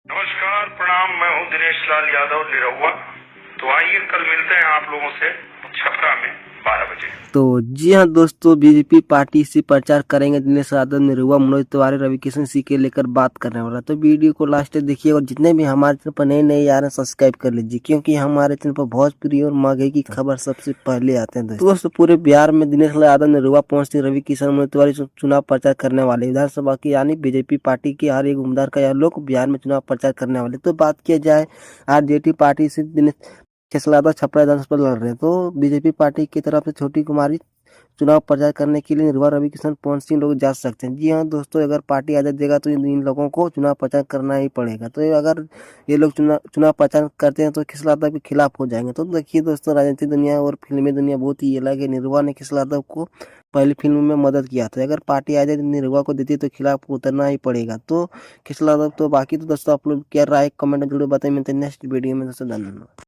नमस्कार, प्रणाम। मैं हूँ दिनेश लाल यादव निरहुआ। तो आइए कल मिलते हैं आप लोगों से छपरा में 12 बजे। तो जी हाँ दोस्तों, बीजेपी पार्टी से प्रचार करेंगे दिनेश यादव, निरहुआ, मनोज तिवारी, रवि किशन सिंह के लेकर बात करने वाला। तो वीडियो को लास्ट तक देखिए और जितने भी हमारे चैनल पर नए नए आ रहे हैं सब्सक्राइब कर लीजिए, क्योंकि हमारे चैनल पर भोजपुरी और महंगाई की खबर सबसे पहले आते हैं। दोस्तों पूरे बिहार में दिनेश यादव, निरहुआ पहुंचते, रवि किशन, मनोज तिवारी चुनाव प्रचार करने वाले विधानसभा की, यानी बीजेपी पार्टी के हर एक उम्मीदवार का यह लोग बिहार में चुनाव प्रचार करने वाले। तो बात किया जाए आरजेडी पार्टी से दिनेश यादव छपरा विधानसभा लड़ रहे हैं, तो बीजेपी पार्टी की तरफ से छोटी कुमारी चुनाव प्रचार करने के लिए निरहुआ, रवि किशन, पवन सिंह लोग जा सकते हैं। जी हाँ दोस्तों, अगर पार्टी आदेश देगा तो इन लोगों को चुनाव प्रचार करना ही पड़ेगा। तो अगर ये लोग चुनाव प्रचार करते हैं तो खिस यादव के खिलाफ हो जाएंगे। तो देखिए दोस्तों, राजनीतिक दुनिया और फिल्मी दुनिया बहुत ही अलग है। निरहुआ ने खिस यादव को पहली फिल्म में मदद किया था। अगर पार्टी आ जाए तो निरहुआ को देती तो खिलाफ उतरना ही पड़ेगा। तो खिस यादव तो बाकी तो दोस्तों आप लोग क्या राय कमेंट में जरूर बताएं। मिलते हैं नेक्स्ट वीडियो में दोस्तों, धन्यवाद।